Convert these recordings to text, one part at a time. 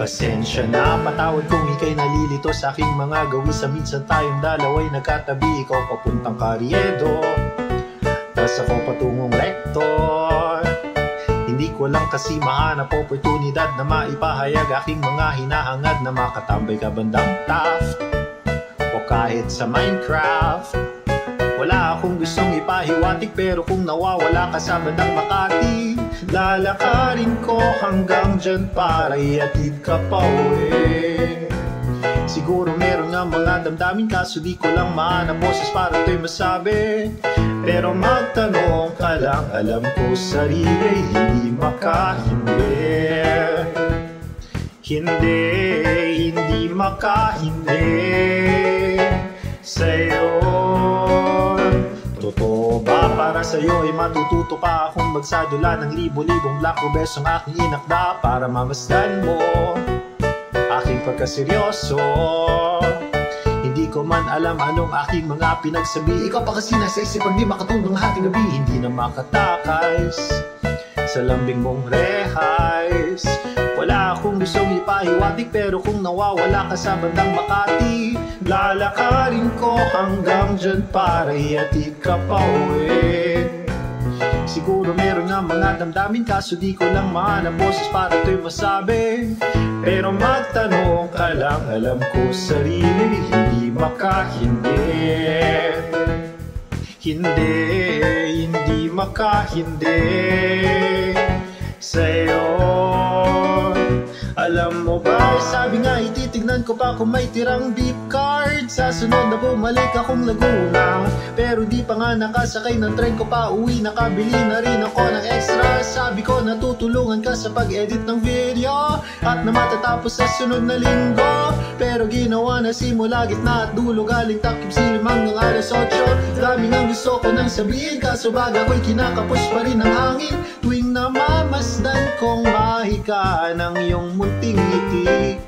Pasensya na, patawad kung ika'y nalilito sa aking mga gawi. Sa minsan tayong dalawa'y nagkatabi. Ikaw papuntang Carriedo, tas ako patungong Rector. Hindi ko lang kasi mahanap oportunidad na maipahayag aking mga hinahangad, na makatambay ka bandang Taft o kahit sa Minecraft. Wala akong gustong ipahiwatig, pero kung nawawala ka sa bandang Makati, lalakarin ko hanggang dyan para iatid ka pa uwi. Siguro meron nga mga damdamin, kaso di ko lang mahanap boses para ito'y masabi. Pero magtanong ka lang, alam ko sarili, hindi makahindi. Hindi makahindi sa'yo. Totoo ba para sa'yo ay matututo pa akong magsadula ng libo-libong black rubes ang aking inakda para mamasdan mo aking pagkaseryoso. Hindi ko man alam anong aking mga pinagsabi. Ikaw pa kasi nasa isip pag di makatulong ng ating gabi. Hindi na makatakas sa lambing mong rehas. Wala akong gustong ipahiwatig, pero kung nawawala ka sa bandang Makati, lalakarin ko hanggang dyan para iatid ka pa uwi. Siguro meron nga mga damdamin, kaso di ko lang mahanap boses para ito'y masabi. Pero magtanong ka lang, alam ko sarili, hindi makahindi. Hindi makahindi sa'yo. Alam mo ba, sabi nga ititignan ko pa kung may tirang beep card. Sa sunod na bumalik akong Laguna, pero di pa nga nakasakay ng tren ko pa uwi. Nakabili na rin ako ng extra. Sabi ko natutulungan ka sa pag-edit ng video at na matatapos sa sunod na linggo. Pero ginawa na simula gitna at dulo, galing takip silim hanggang alas 8. Dami nga gusto ko nang sabihin, kaso baga ko'y kinakapos pa rin ng hangin. Tuwing namamasdan kong mahika ng iyong munting ngiti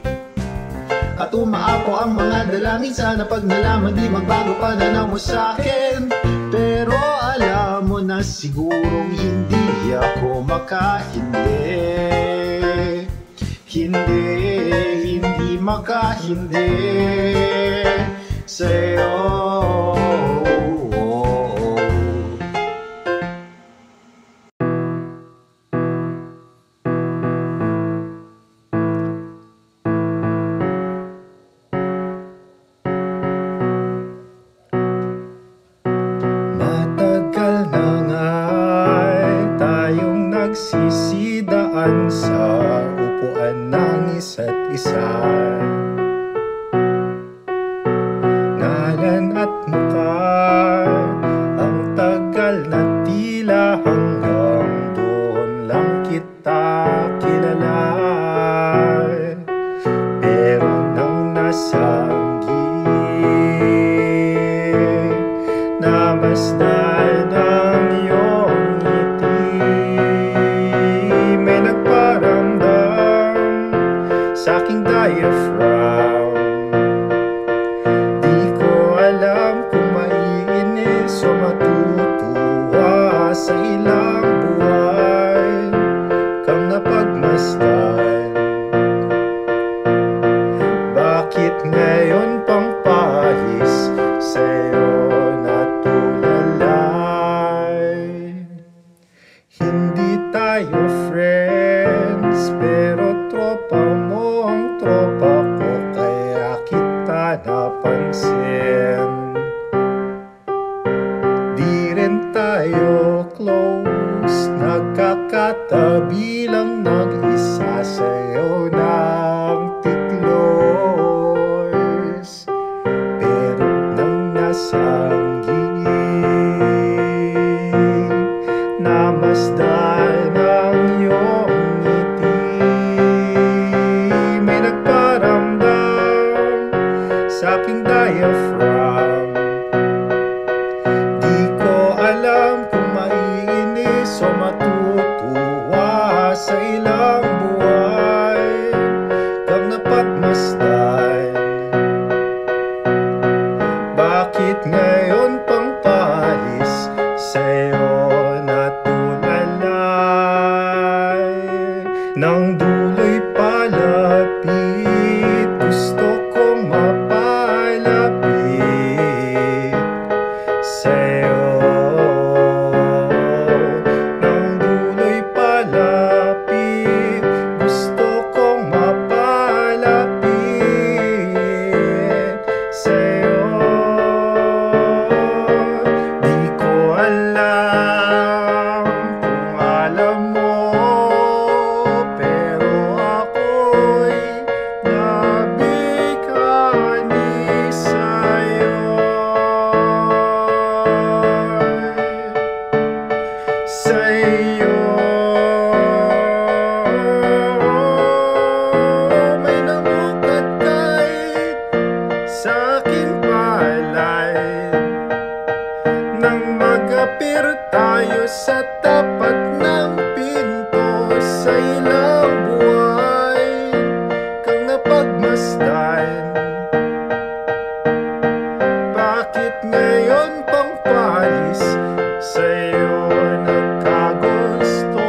at umaapo ang mga dalangin, sana pag nalaman di magbago pananaw mo sa'kin. Pero alam mo na sigurong hindi ako makahindi. Hindi makahindi sa'yo. Nagsisidaan sa upuan ng isa't isa, ngalan at mukha, ang tagal na tila hanggang doon lang kita kilala. Pero nang nasanggi, namasdan ang iyong sa'king diaphragm. Di ko alam kung maiinis o matutuwa sa ilang buwan kang napagmasdan. Bakit ngayon pang pahis sa'yo natulalay? Hindi tayo friends, pero tropa mo ang tropa ko, kaya kita napansin. Di rin tayo close, nagkakatabi lang nag-isa sa'yo ng tiklos. Pero nang nasanggi, namasdan ang iyong sa'king diaphragm. Di ko alam kung maiinis o matutuwa sa ilang buwan kang napagmasdan. Bakit ngayon pang palis sa'yo natulalay? Nang dulo'y palapit, tayo sa tapat ng pinto sa ilang buhay kang napagmasdan. Bakit ngayon pang palis sa'yo nagkagusto?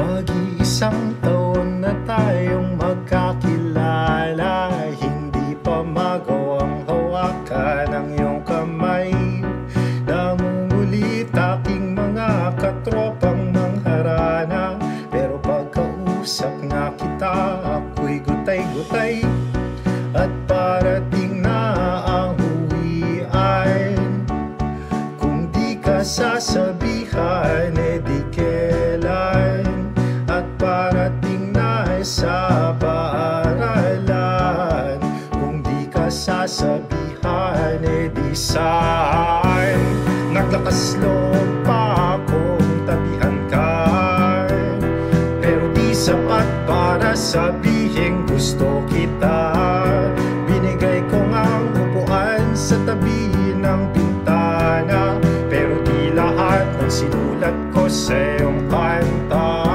Mag-iisang taon na tayong magkakilala, hindi pa magawang hawakan ang iyong kamay. Nangungulit aking mga katropang mangharana, pero pagkausap nga kita, ako'y gutay-gutay. At parating na ang uwian, kung di ka sasabihan, di kailan. At parating na sa paaralan, kung di ka sasabihan, di saan. Naglakas loob pa akong tabihan ka, pero di sapat para sabihin gusto kita. Binigay ko ngang upuan sa tabi ng bintana, pero di lahat ng sinulat ko sa iyong kanta.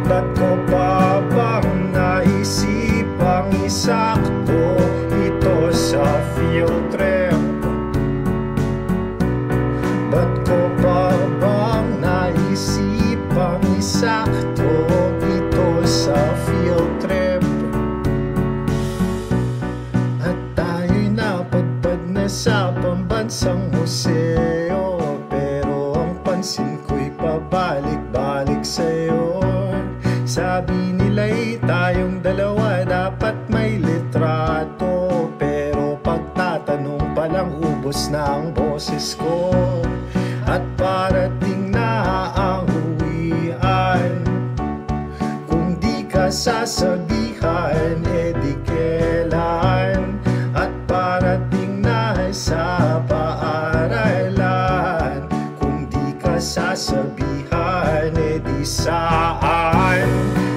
Ba't ko pa bang naisipang isakto ito sa field trip? Ba't ko pa bang naisipang isakto ito sa field trip? At tayo'y napadpad na sa pambansang museo, pero ang pansin ko'y pabalik-balik sa'yo. Sabi nila'y tayong dalawa dapat may litrato, pero pagtatanong palang ubos na ang boses ko. At parating na ang uwian, kung di ka sasabihan, di kailan. At parating na sa paaralan, kung di ka sasabihan, di saan.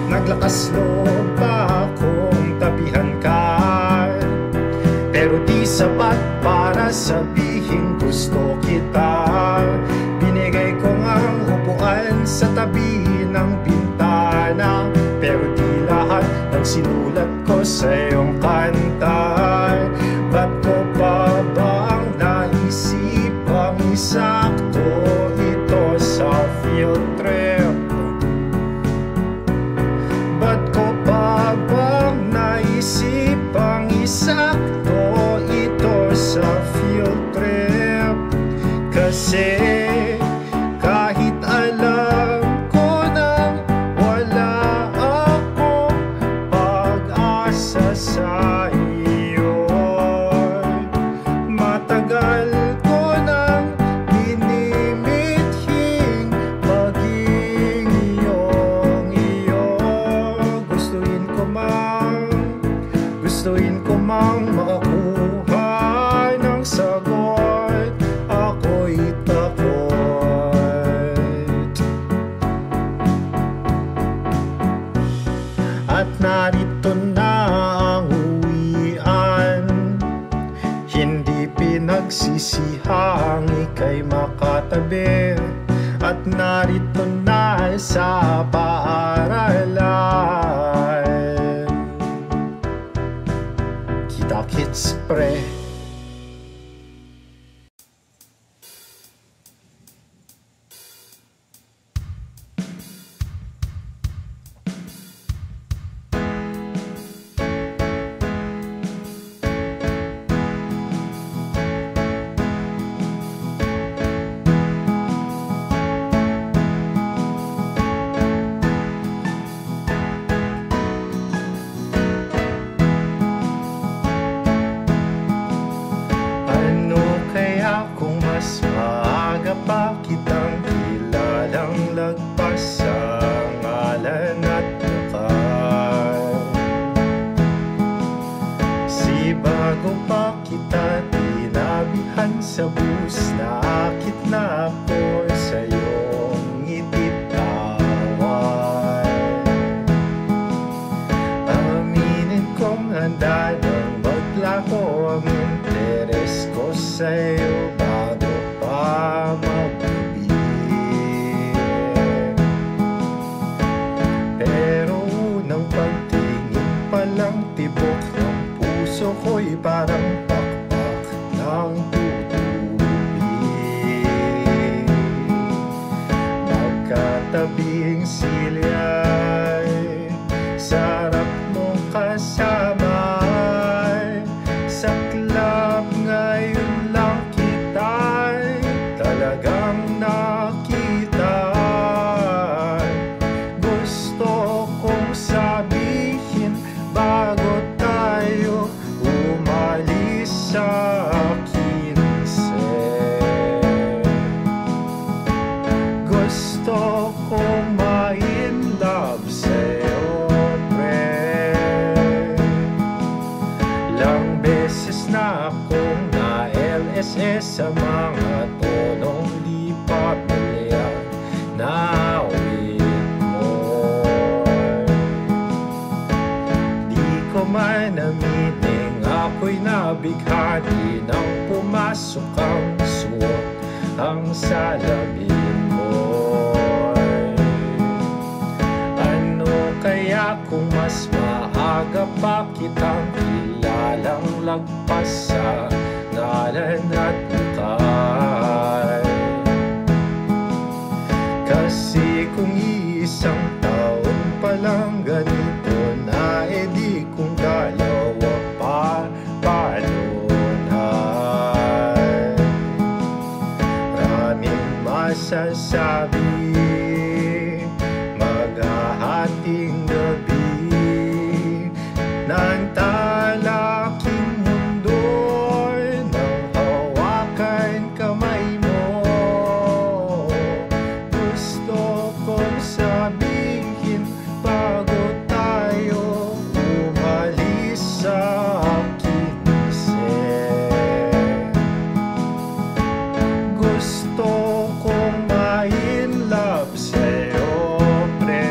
Naglakas loob pa akong tabihan ka, pero di sapat para sabihin gusto kita. Binigay ko ngang upuan sa tabi ng bintana, pero di lahat ng sinulat ko sa iyong kanta. Ba't ko pa bang naisipang isakto ito sa field trip? Ba't ko pa bang naisipang isakto ito sa field trip? Kasi kahit alam ko nang wala akong pag-asa sa iyo, matagal ko nang minimithing maging iyong iyo. Gustuin ko mang makakuha ng sagot, ako'y takot. At narito na ang uwian, hindi pinagsisihang ika'y makatabi. At narito na sa paaralan, kita-kits pre. Mas maaga pa kitang kilalang lagpas sa ngalan at mukha. Si bago pa kita tinabihan sa bus, naakit na sa'yo bago pa maggabi. Pero unang pagtingin palang tibok ng puso ko'y parang pakpak ng tutubig. Magkatabing silyay, sarap mong kasama. Saklap ngayon lang kita'y talagang nakita. Gusto kong sabihin bago tayo umalis sa 15. Gusto kong ma-in love sa'yo, pre. Lang beses na akong na-LSS sa mga tonong di pamilyar na awit mo. Di ko man aminin, ako'y nabighani nang pumasok ang suot ang salamin mo. Ano kaya kung mas maaga pa kitang kilalang lagpas sa ngalan at mukhay? Kasi kung isang taon pa lang ganito na, edi kung dalawa pa, paano na? Maraming masasabi, maghahating gabi ng talaking mundo'y nang hawakan kamay mo. Gusto kong sabihin bago tayo umalis sa 15. Gusto kong ma-in love sa'yo, pre.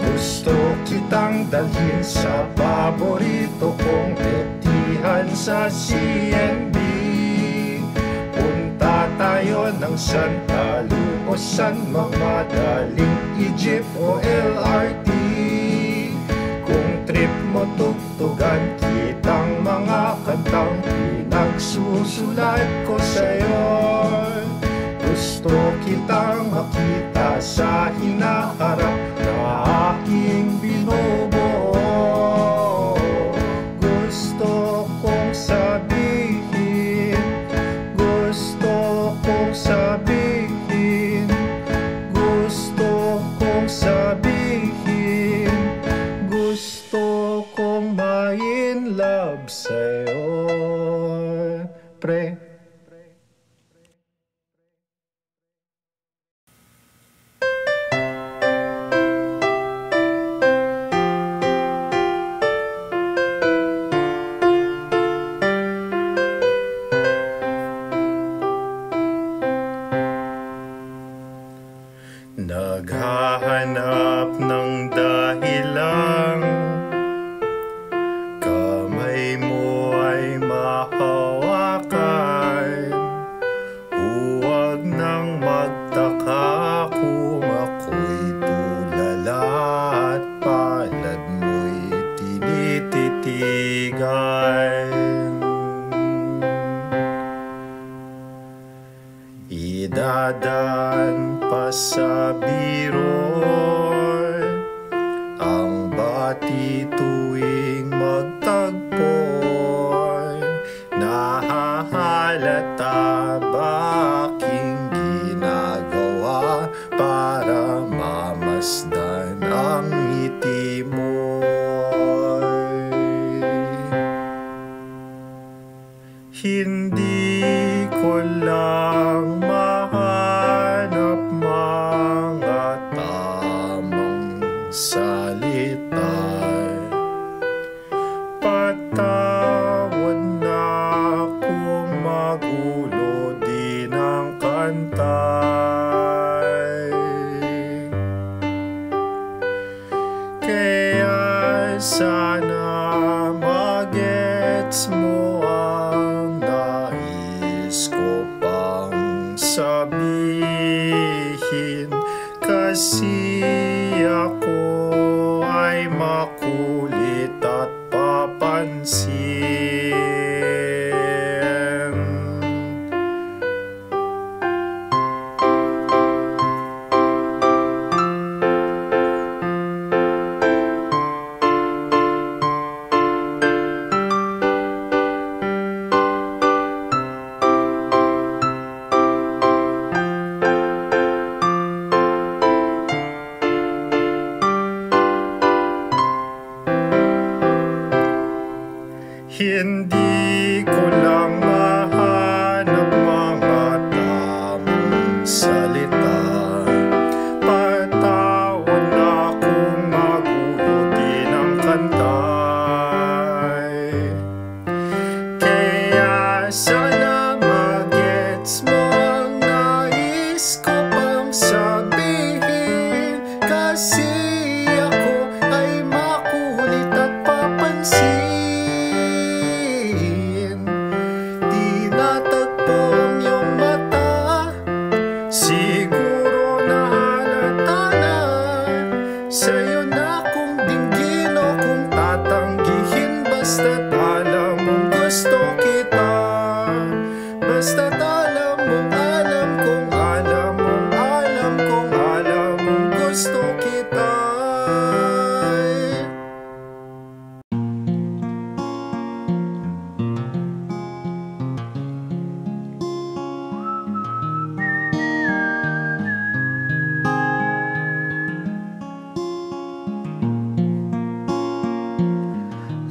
Gusto kitang dalhin sa paborito kong petihan sa CNB. Punta tayo ng Santa Luosan, mamadaling Egypt o LRT. Kung trip mo tugtugan kitang mga kantang pinagsusulat ko sa'yo. Gusto kitang makita sa hinaharap na aking binubuo. Gusto kong sabihin, gusto kong sabihin, gusto kong sabihin, gusto kong ma-in love sa'yo, pre. Naghahanap ng dahilan, kamay mo ay mahawakan. Huwag nang magtaka kung ako'y tulala at palad mo'y tinititigan. Idadaan pa sa biro ang bati tuwing magtagpo. Nahahalata ba aking ginagawa para mamasdan ang ngiti mo? Hindi ko lang mahanap mga tamang salita. Patawad na kung magulo din ang kantay. Kaya sana magets mo ang nais ko pang sabihin, kasi ako ay makulit at papansin. Hindi ko lang mahanap mga tamang salita. Patawad na kung magulo din ang kantay. Kaya sana magets mo ang nais ko pang sabihin, kasi ako ay makulit at papansin. Siguro nahalata na sa'yo na kung dinggin o kung tatanggihin, basta't alam mong gusto kita. Basta't alam mong alam kung alam mong alam kung alam mong gusto kita.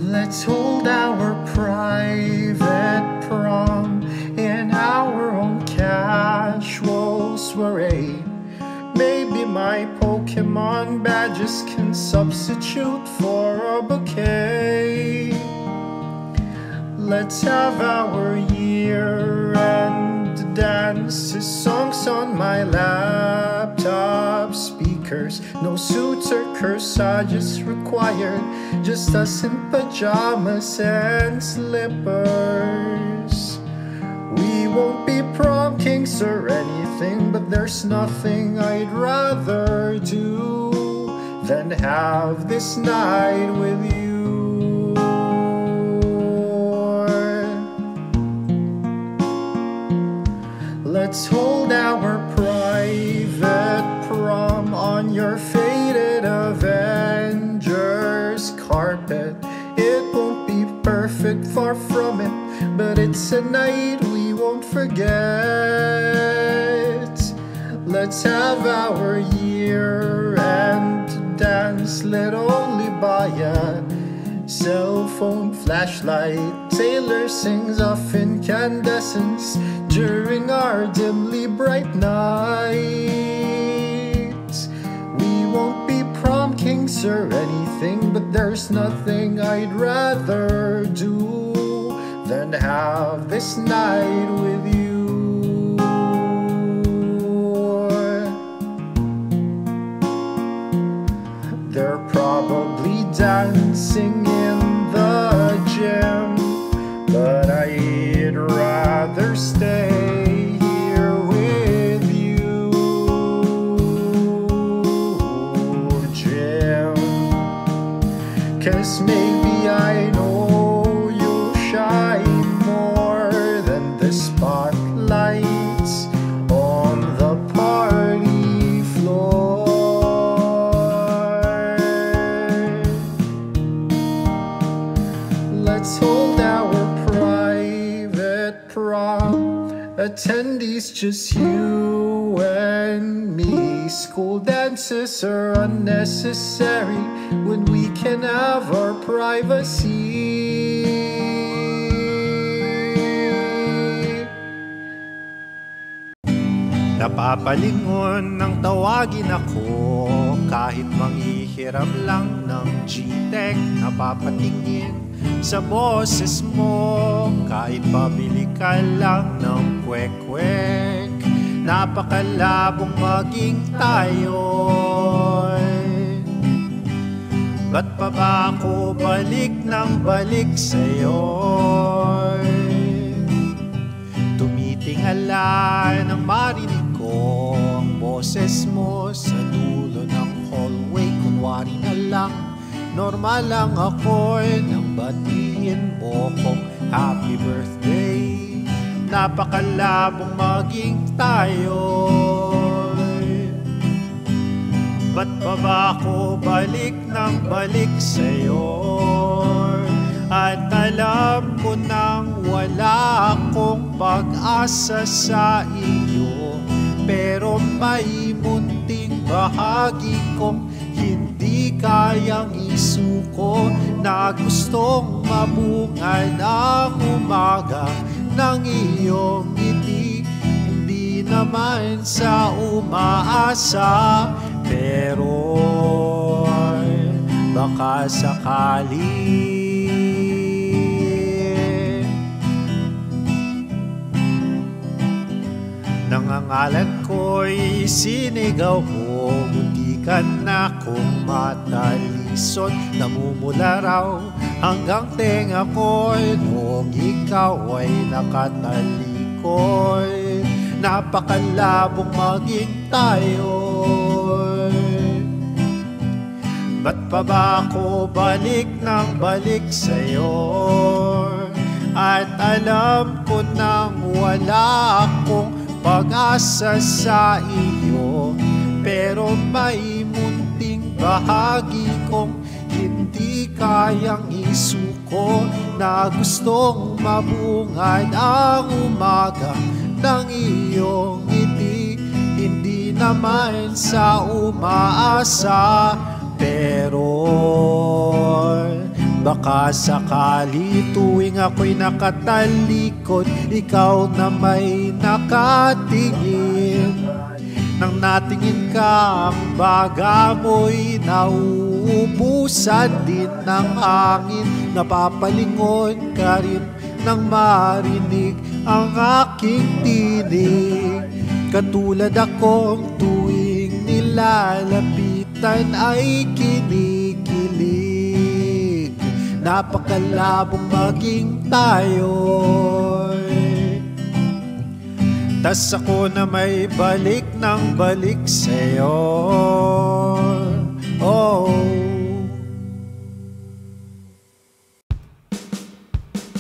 Let's hold our private prom in our own casual soiree. Maybe my Pokemon badges can substitute for a bouquet. Let's have our year-end dance to songs on my laptop speakers. No suits or corsages required, just us in pajamas and slippers. We won't be prom kings or anything, but there's nothing I'd rather do than have this night with you. Let's hold our private prom on your faded Avengers carpet. It won't be perfect, far from it, but it's a night we won't forget. Let's have our year-end dance lit only by a cell phone flashlight. Taylor sings off incandescence during our dimly bright nights. We won't be prom kings or anything, but there's nothing I'd rather do than have this night with you. They're probably dancing in the gym, but I'd rather stay here with you, Jim. 'Cause maybe I know you'll shine more than the spotlights on the party floor. Let's hold our private prom. Attendees just you and me. School dances are unnecessary when we can have our privacy. Napapalingon nang tawagin ako, kahit manghihiram lang ng G-Tech. Napapatingin sa boses mo, kahit pabili ka lang ng kwek-kwek. Napakalabong maging tayo'y ba't pa ba ako balik ng balik sa'yo'y tumitingala nang marinig ko ang boses mo sa dulo ng hallway. Kunwari na lang, normal lang ako'y nang batiin mo kong happy birthday. Napakalabong maging tayo'y ba't pa ba ako balik ng balik sa'yo? At alam ko nang wala akong pag-asa sa iyo, pero may munting bahagi kong hindi kayang isuko, na gustong mabungad ang umaga ng iyong ngiti. Hindi naman sa umaasa, pero baka sakali. Nangangalan ko'y sinigaw mo, munti ka na kong matalisod. Namumula raw hanggang tenga ko'y noong ikaw ay nakatalikod. Napakalabong maging tayo'y ba't pa ba ako balik ng balik sa'yo? At alam ko nang wala akong pag-asa sa iyo, pero may munting bahagi kong hindi kayang isuko, na gustong mabungad ang umaga ng iyong ngiti. Hindi naman sa umaasa, pero baka sakali tuwing ako'y nakatalikod, ikaw na may nakatingin. Nang natingin ka, ang baga mo'y nauubusan din ng hangin. Napapalingon ka rin nang marinig ang aking tinig. Katulad akong tuwing nilalapitan ay kinikilig. Napakalabong maging tayo'y tas ako na may balik ng balik sa'yo. Oh.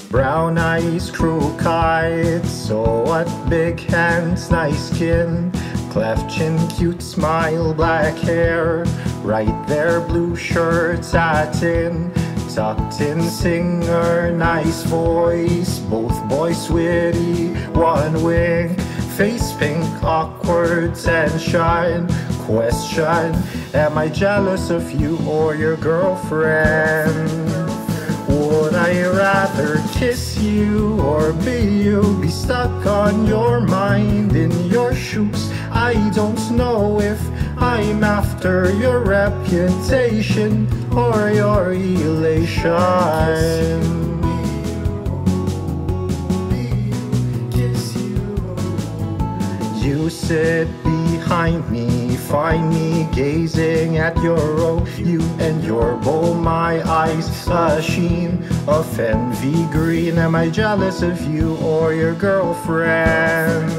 Brown eyes, crook eyes, so what? Big hands, nice skin, cleft chin, cute smile, black hair, right there, blue shirt, satin, tucked in singer, nice voice, both boys witty, one wing, face pink, awkward and shine. Question, am I jealous of you or your girlfriend? Would I rather kiss you or be you? Be stuck on your mind, in your shoes. I don't know if I'm after your reputation or your elation. You sit behind me, find me gazing at your row, you and your bow, my eyes a sheen of envy green. Am I jealous of you or your girlfriend?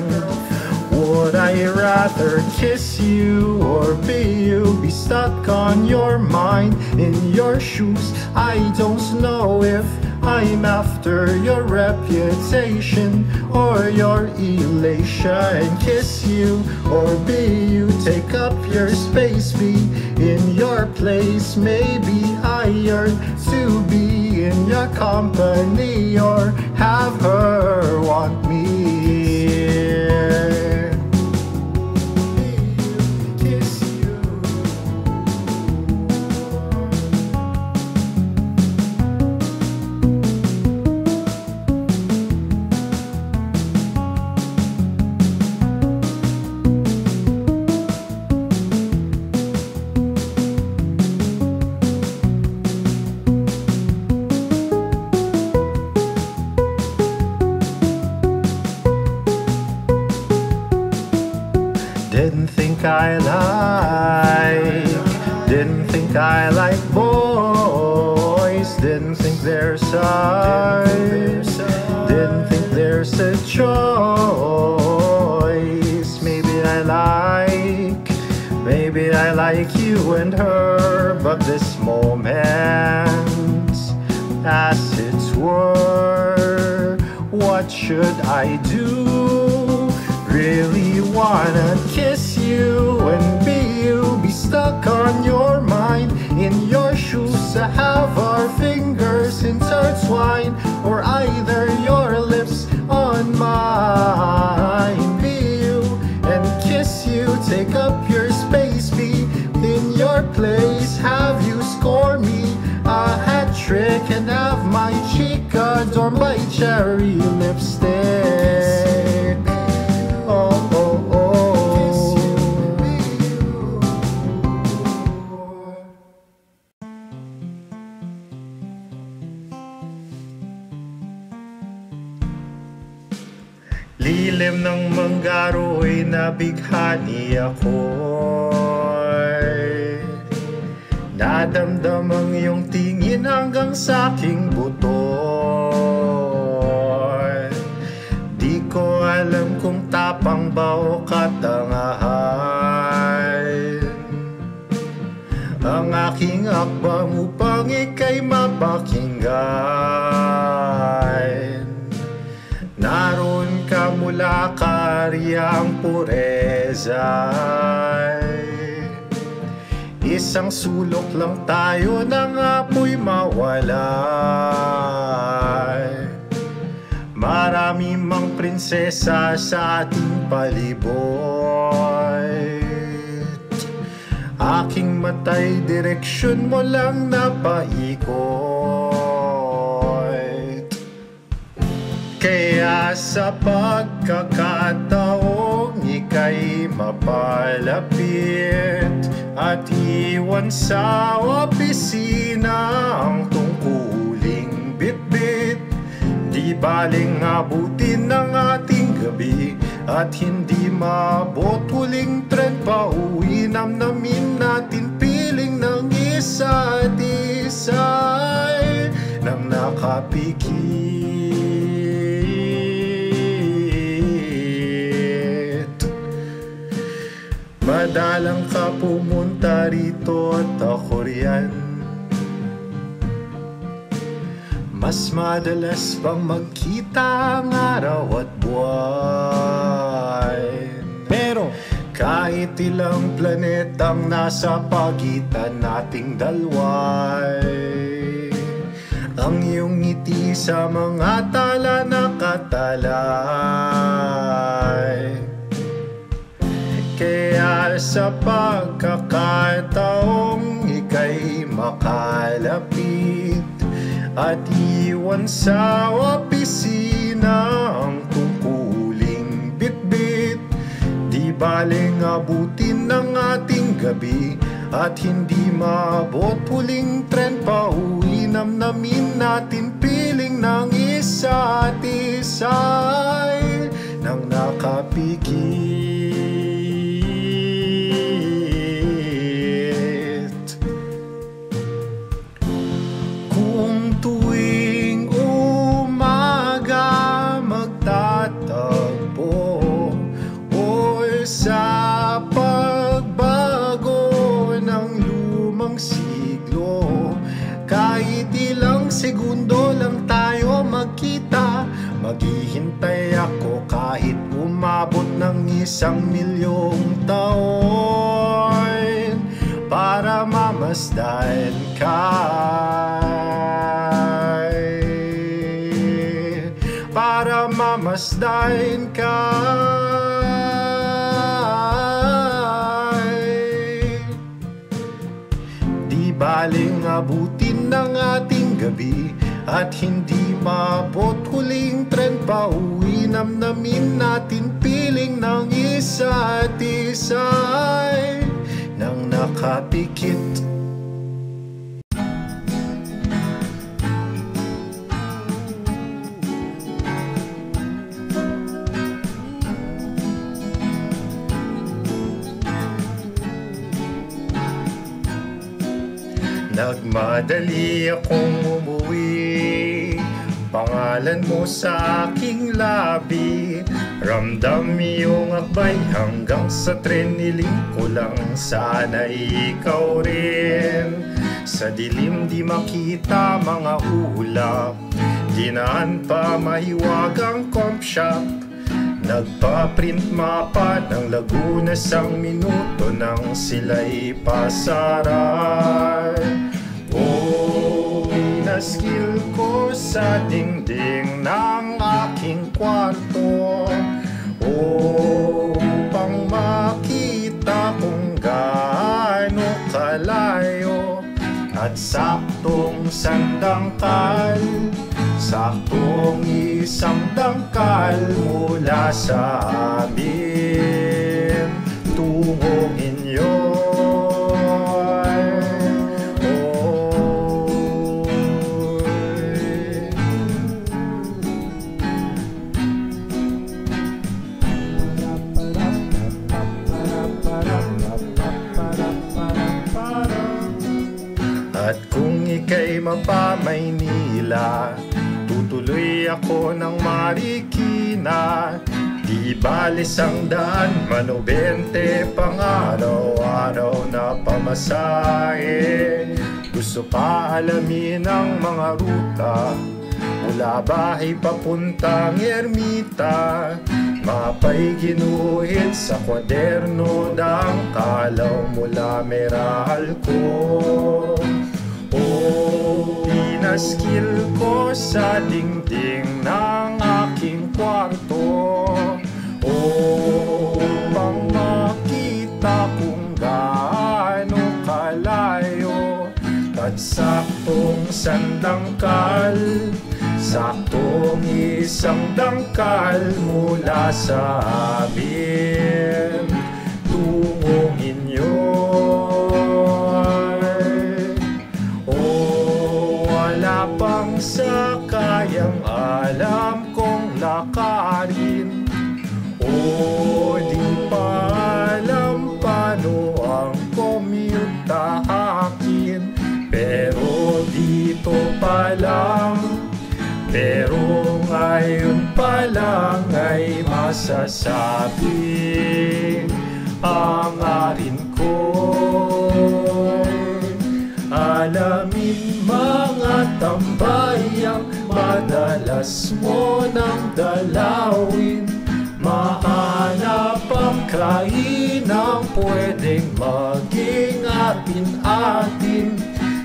Would I rather kiss you or be you? Be stuck on your mind, in your shoes. I don't know if I'm after your reputation or your elation. Kiss you or be you, take up your space, be in your place. Maybe I yearn to be in your company or have her want me. Didn't think I like boys. Didn't think there's size. Didn't think there's a choice. Maybe I like you and her, but this moment, as it were, what should I do? Really wanna kiss you and be stuck on your mind. In your shoes to have our fingers intertwined, or either your lips on mine. Be you and kiss you, take up your space, be in your place. Have you score me a hat trick and have my cheek adorned by cherry lipstick. Oh, oh, oh. Lilim ng manggaro'y nabighani ako'y nadamdam ang iyong tingin hanggang sa aking buto. Di ko alam kung tapang ba o katangahan ang aking akbang upang ika'y mapakinggan. Naroon ka mula karyang pureza, isang sulok lang tayo nang apoy mawalay. Marami mang prinsesa sa ating palibot, aking matay direksyon mo lang napaikot. Kaya sa pagkakataong ika'y mapalapit at iwan sa opisina ang tungkuling bitbit, di baling abutin ng ating gabi at hindi maabot huling tren pa uwi. Namnamin natin piling ng isa't isa'y nang nakapikit. Madalang ka pumunta rito at ako riyan. Mas madalas pang magkita ang araw at buwan. Pero kahit ilang planetang nasa pagitan nating dalaway, ang iyong ngiti sa mga tala nakatalay. Kaya sa pagkakataong ika'y makalapit at iwan sa opisina ang tungkuling bitbit, di baling abutin ng ating gabi at hindi maabot huling tren pa uwi. Namnamin natin piling ng isa't isa'y nang nakapikit. Sa pagbago ng lumang siglo, kahit ilang segundo lang tayo magkita. Maghihintay ako kahit umabot ng 1,000,000 taon para mamasdan ka, para mamasdan ka. Baling abutin ng ating gabi at hindi maabot huling tren pa uwi. Namnamin natin piling ng isa't isa'y nang nakapikit. Nagmadali akong umuwi, pangalan mo sa aking labi. Ramdam iyong akbay hanggang sa tren, niling ko lang sana ikaw rin. Sa dilim di makita mga ulap, dinaan pa mahiwagang comp shop. Nagpa-print mapa ng Laguna sang minuto nang sila'y pasaran. Oh, pinaskil ko sa dingding ng aking kwarto, upang makita kung gaano kalayo at saktong sandangkal, saktong isang dangkal mula sa amin tungong inyo. At kung ika'y mapa-Maynila, tutuloy ako ng Marikina. Di bale 100 man o 20 pang araw-araw na pamasahe. Gusto pa alamin ang mga ruta mula bahay papuntang Ermita. Mapa'y ginuhit sa kwaderno ng kalaw mula Meralco. Oh, pinaskil ko sa dingding ng aking kwarto, upang makita kung gaano kalayo at saktong sandangkal, saktong isang dangkal mula sa amin tungong inyo. Wala pang sakayang alam kong lakarin, o di pa alam paano ang commute akin. Pero dito pa lang, pero ngayon pa lang ay masasabi ang arin ko. Alamin mga tambayang madalas mo nang dalawin, mahanap ang kainang pwedeng maging atin-atin.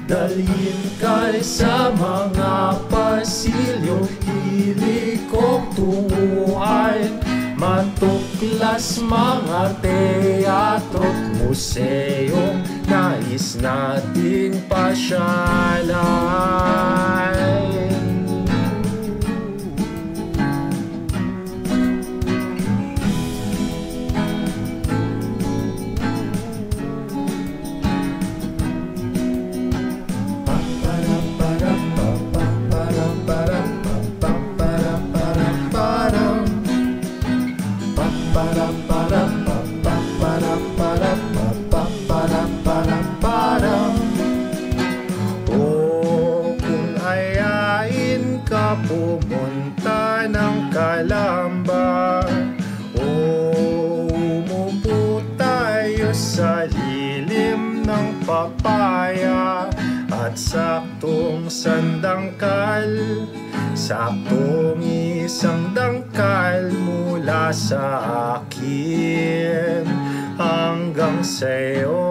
Dalhin kay sa mga pasilyo, hilig kong tunguhan, matuklas mga teatro't museyong nais nating pasyalan. Pumunta ng Calamba, umupo tayo sa lilim ng papaya, at saktong sandangkal, saktong isang dangkal mula sa akin hanggang sa'yo.